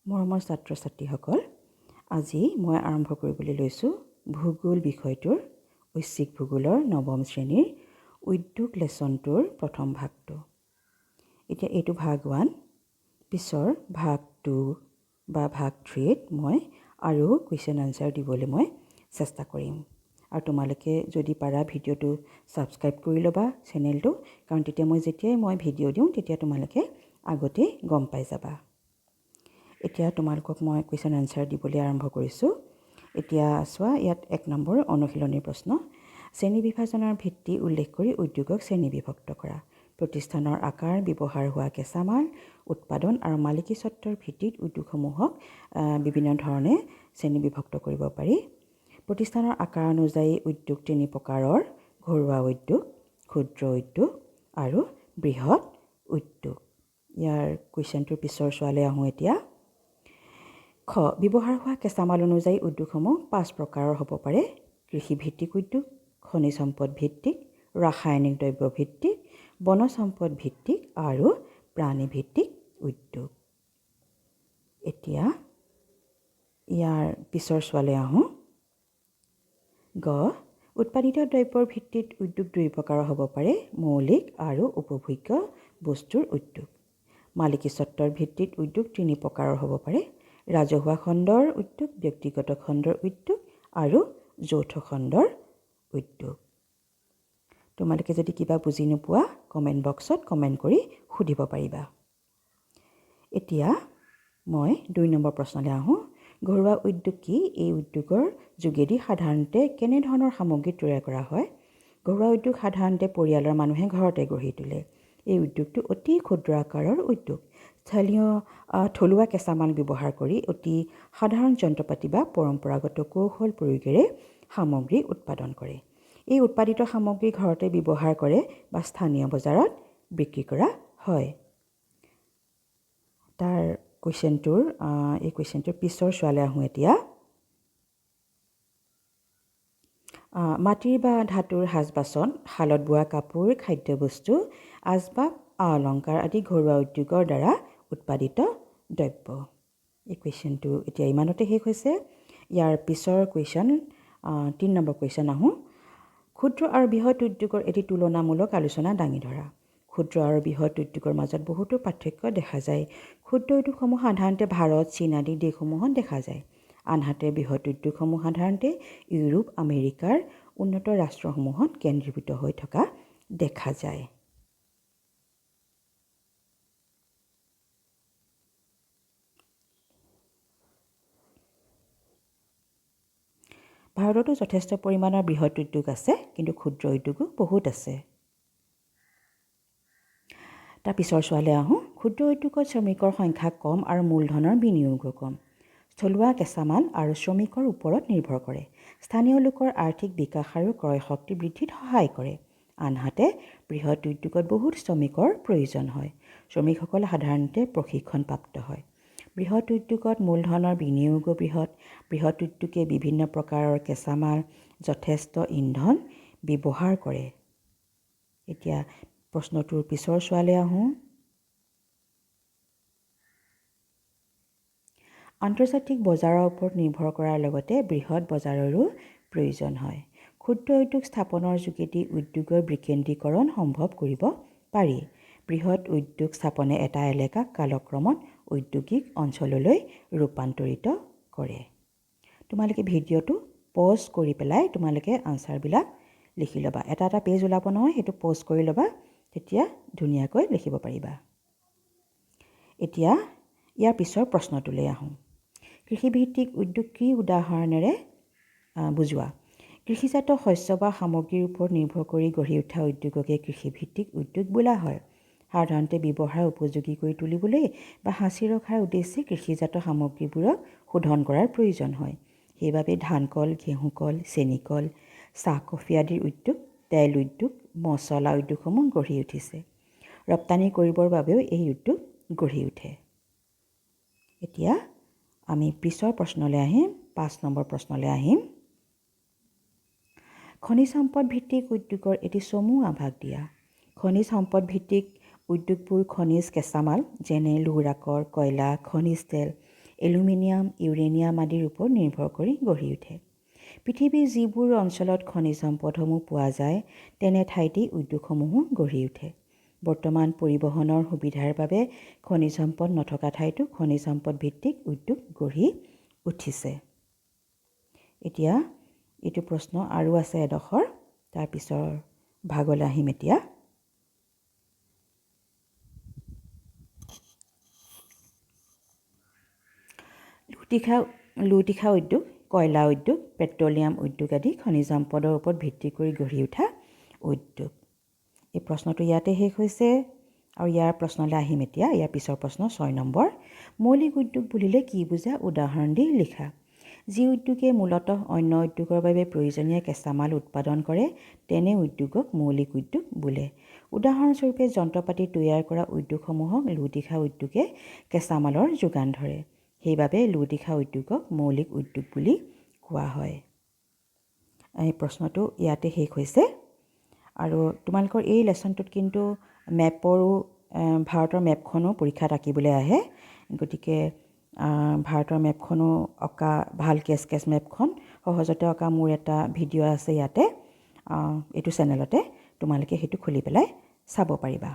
মৰমৰ ছাত্ৰ ছাত্ৰীসকল, আজি মই আৰম্ভ কৰিবলৈ লৈছোঁ ভূগোল বিষয়টোৰ ঐচ্ছিক ভূগোলৰ ৯ম শ্ৰেণীৰ উদ্যোগ লেচনটোৰ প্ৰথম ভাগটো। এতিয়া এইটো ভাগ 1, পিছৰ ভাগ 2 বা ভাগ 3ত মই আৰু কুৱেশ্যন আনচাৰ দিবলৈ মই চেষ্টা কৰিম। আৰু তোমালোকে যদি পাৰা ভিডিঅ'টো ছাবস্ক্ৰাইব কৰি ল'বা চেনেলটো, কাৰণ তেতিয়া যেতিয়াই মই ভিডিঅ' দিওঁ তেতিয়া তোমালোকে আগতে গম পাই যাবা। এতিয়া তোমালোকক মই কুৱেশ্যন আনচাৰ দিবলৈ আৰম্ভ কৰিছোঁ। এতিয়া চোৱা, ইয়াত 1 নম্বৰ অনুশীলনীৰ প্ৰশ্ন। শ্ৰেণী বিভাজনৰ ভিত্তি উল্লেখ কৰি উদ্যোগক শ্ৰেণী বিভক্ত কৰা। প্ৰতিষ্ঠানৰ আকাৰ, ব্যৱহাৰ হোৱা কেঁচামাল, উৎপাদন আৰু মালিকী স্বত্বৰ ভিত্তিত উদ্যোগসমূহক বিভিন্ন ধৰণে শ্ৰেণী বিভক্ত কৰিব পাৰি। প্ৰতিষ্ঠানৰ আকাৰ অনুযায়ী উদ্যোগ 3 প্ৰকাৰৰ: ঘৰুৱা উদ্যোগ, ক্ষুদ্ৰ উদ্যোগ আৰু বৃহৎ উদ্যোগ। ইয়াৰ কুৱেশ্যনটোৰ পিছৰ চোৱালৈ আহোঁ এতিয়া। খ. ব্যৱহাৰ হোৱা কেঁচামাল অনুযায়ী উদ্যোগসমূহ 5 প্ৰকাৰৰ হ'ব পাৰে: কৃষিভিত্তিক উদ্যোগ, খনিজ সম্পদ ভিত্তিক, ৰাসায়নিক দ্ৰব্য ভিত্তিক, বনজ সম্পদ ভিত্তিক আৰু প্ৰাণী ভিত্তিক উদ্যোগ। এতিয়া ইয়াৰ পিছৰ চোৱালৈ আহোঁ। গ. উৎপাদিত দ্ৰব্যৰ ভিত্তিত উদ্যোগ 2 প্ৰকাৰৰ হ'ব পাৰে: মৌলিক আৰু উপভোগ্য বস্তুৰ উদ্যোগ। মালিকী স্বত্বৰ ভিত্তিত উদ্যোগ 3 প্ৰকাৰৰ হ'ব পাৰে: ৰাজহুৱা খণ্ডৰ উদ্যোগ, ব্যক্তিগত খণ্ডৰ উদ্যোগ আৰু যৌথ খণ্ডৰ উদ্যোগ। তোমালোকে যদি কিবা বুজি নোপোৱা কমেণ্ট বক্সত কমেণ্ট কৰি সুধিব পাৰিবা। এতিয়া মই 2 নম্বৰ প্ৰশ্নলৈ আহোঁ। ঘৰুৱা উদ্যোগ কি? এই উদ্যোগৰ যোগেদি সাধাৰণতে কেনেধৰণৰ সামগ্ৰী তৈয়াৰ কৰা হয়? ঘৰুৱা উদ্যোগ সাধাৰণতে পৰিয়ালৰ মানুহে ঘৰতে গঢ়ি তোলে। এই উদ্যোগটো অতি ক্ষুদ্ৰ আকাৰৰ উদ্যোগ। থলুৱা কেঁচামাল ব্যৱহাৰ কৰি অতি সাধাৰণ যন্ত্ৰপাতি বা পৰম্পৰাগত কৌশল প্ৰয়োগেৰে সামগ্ৰী উৎপাদন কৰে। এই উৎপাদিত সামগ্ৰী ঘৰতে ব্যৱহাৰ কৰে বা স্থানীয় বজাৰত বিক্ৰী কৰা হয়। এই কুৱেশ্যনটোৰ পিছৰ চোৱালৈ আহোঁ এতিয়া। মাটিৰ বা ধাতুৰ সাজ-বাচন, শালত বোৱা কাপোৰ, খাদ্যবস্তু, আচবাব, অলংকাৰ আদি ঘৰুৱা উদ্যোগৰ দ্বাৰা উৎপাদিত দ্ৰব্য। এই কুৱেশ্যনটো এতিয়া ইমানতে শেষ হৈছে। ইয়াৰ পিছৰ কুৱেশ্যন 3 নম্বৰ কুৱেশ্যন আহোঁ। ক্ষুদ্ৰ আৰু বৃহৎ উদ্যোগৰ এটি তুলনামূলক আলোচনা দাঙি ধৰা। ক্ষুদ্ৰ আৰু বৃহৎ উদ্যোগৰ মাজত বহুতো পাৰ্থক্য দেখা যায়। ক্ষুদ্ৰ উদ্যোগসমূহ সাধাৰণতে ভাৰত, চীন আদি দেশসমূহত দেখা যায়। আনহাতে বৃহৎ উদ্যোগসমূহ সাধাৰণতে ইউৰোপ, আমেৰিকাৰ উন্নত ৰাষ্ট্ৰসমূহত কেন্দ্ৰীভূত হৈ থকা দেখা যায়। ভাৰততো যথেষ্ট পৰিমাণৰ বৃহৎ উদ্যোগ আছে, কিন্তু ক্ষুদ্ৰ উদ্যোগো বহুত আছে। তাৰ পিছৰ চোৱালৈ আহোঁ। ক্ষুদ্ৰ উদ্যোগত শ্ৰমিকৰ সংখ্যা কম আৰু মূলধনৰ বিনিয়োগো কম। থলুৱা কেঁচামাল আৰু শ্ৰমিকৰ ওপৰত নিৰ্ভৰ কৰে। স্থানীয় লোকৰ আৰ্থিক বিকাশ আৰু ক্ৰয় শক্তি বৃদ্ধিত সহায় কৰে। আনহাতে বৃহৎ উদ্যোগত বহুত শ্ৰমিকৰ প্ৰয়োজন হয়। শ্ৰমিকসকল সাধাৰণতে প্ৰশিক্ষণপ্ৰাপ্ত হয়। বৃহৎ উদ্যোগত মূলধনৰ বিনিয়োগো বৃহৎ। বৃহৎ উদ্যোগে বিভিন্ন প্ৰকাৰৰ কেঁচামাল, যথেষ্ট ইন্ধন ব্যৱহাৰ কৰে। এতিয়া প্ৰশ্নটোৰ পিছৰ চোৱালৈ আহোঁ। আন্তৰ্জাতিক বজাৰৰ ওপৰত নিৰ্ভৰ কৰাৰ লগতে বৃহৎ বজাৰৰো প্ৰয়োজন হয়। ক্ষুদ্ৰ উদ্যোগ স্থাপনৰ যোগেদি উদ্যোগৰ বিকেন্দ্ৰীকৰণ সম্ভৱ কৰিব পাৰি। বৃহৎ উদ্যোগ স্থাপনে এটা এলেকাক কালক্ৰমত ঔদ্যোগিক অঞ্চললৈ ৰূপান্তৰিত কৰে। তোমালোকে ভিডিঅ'টো পজ কৰি পেলাই তোমালোকে আনচাৰবিলাক লিখি ল'বা। এটা পেজ ওলাব নহয়, সেইটো পজ কৰি ল'বা, তেতিয়া ধুনীয়াকৈ লিখিব পাৰিবা। এতিয়া ইয়াৰ পিছৰ প্ৰশ্নটোলৈ আহোঁ। কৃষিভিত্তিক উদ্যোগ কি উদাহৰণেৰে বুজোৱা? কৃষিজাত শস্য বা সামগ্ৰীৰ ওপৰত নিৰ্ভৰ কৰি গঢ়ি উঠা উদ্যোগকে কৃষিভিত্তিক উদ্যোগ বোলা হয়। সাধাৰণতে ব্যৱহাৰ উপযোগী কৰি তুলিবলৈ বা সাঁচি ৰখাৰ উদ্দেশ্যে কৃষিজাত সামগ্ৰীবোৰক শোধন কৰাৰ প্ৰয়োজন হয়। সেইবাবে ধানকল, ঘেঁহুকল, চেনিকল, চাহ কফি আদিৰ উদ্যোগ, তেল উদ্যোগ, মছলা উদ্যোগসমূহ গঢ়ি উঠিছে। ৰপ্তানি কৰিবৰ বাবেও এই উদ্যোগ গঢ়ি উঠে। এতিয়া আমি পিছৰ প্ৰশ্নলৈ আহিম, 5 নম্বৰ প্ৰশ্নলৈ আহিম। খনিজ সম্পদ ভিত্তিক উদ্যোগৰ এটি চমু আভাস দিয়া। খনিজ সম্পদ ভিত্তিক উদ্যোগবোৰ খনিজ কেঁচামাল যেনে লৌহ-ৰাকৰ, কয়লা, খনিজ তেল, এলুমিনিয়াম, ইউৰেনিয়াম আদিৰ ওপৰত নিৰ্ভৰ কৰি গঢ়ি উঠে। পৃথিৱীৰ যিবোৰ অঞ্চলত খনিজ সম্পদসমূহ পোৱা যায় তেনে ঠাইতেই উদ্যোগসমূহো গঢ়ি উঠে। বৰ্তমান পৰিবহণৰ সুবিধাৰ বাবে খনিজ সম্পদ নথকা ঠাইতো খনিজ সম্পদ ভিত্তিক উদ্যোগ গঢ়ি উঠিছে। এতিয়া এইটো প্ৰশ্ন আৰু আছে এডোখৰ, তাৰপিছৰ ভাগলৈ আহিম এতিয়া। লুইতিখা উদ্যোগ, কয়লা উদ্যোগ, পেট্ৰলিয়াম উদ্যোগ আদি খনিজ সম্পদৰ ওপৰত ভিত্তি কৰি গঢ়ি উঠা উদ্যোগ। এই প্ৰশ্নটো ইয়াতে শেষ হৈছে আৰু ইয়াৰ প্ৰশ্নলৈ আহিম এতিয়া। ইয়াৰ পিছৰ প্ৰশ্ন 6 নম্বৰ। মৌলিক উদ্যোগ বুলিলে কি বুজা? উদাহৰণ দি লিখা। যি উদ্যোগে মূলতঃ অন্য উদ্যোগৰ বাবে প্ৰয়োজনীয় কেঁচামাল উৎপাদন কৰে তেনে উদ্যোগক মৌলিক উদ্যোগ বোলে। উদাহৰণস্বৰূপে যন্ত্ৰপাতি তৈয়াৰ কৰা উদ্যোগসমূহক লুইতিখা উদ্যোগে কেঁচামালৰ যোগান ধৰে। সেইবাবে লুইতিখা উদ্যোগক মৌলিক উদ্যোগ বুলি কোৱা হয়। এই প্ৰশ্নটো ইয়াতে শেষ হৈছে। আৰু তোমালোকৰ এই লেচনটোত কিন্তু মেপৰো ভাৰতৰ মেপখনো পৰীক্ষাত আঁকিবলৈ আহে। গতিকে ভাৰতৰ মেপখনো অঁকা, ভালকৈ স্কেচ মেপখন সহজতে অঁকা মোৰ এটা ভিডিঅ' আছে ইয়াতে, এইটো চেনেলতে। তোমালোকে সেইটো খুলি পেলাই চাব পাৰিবা।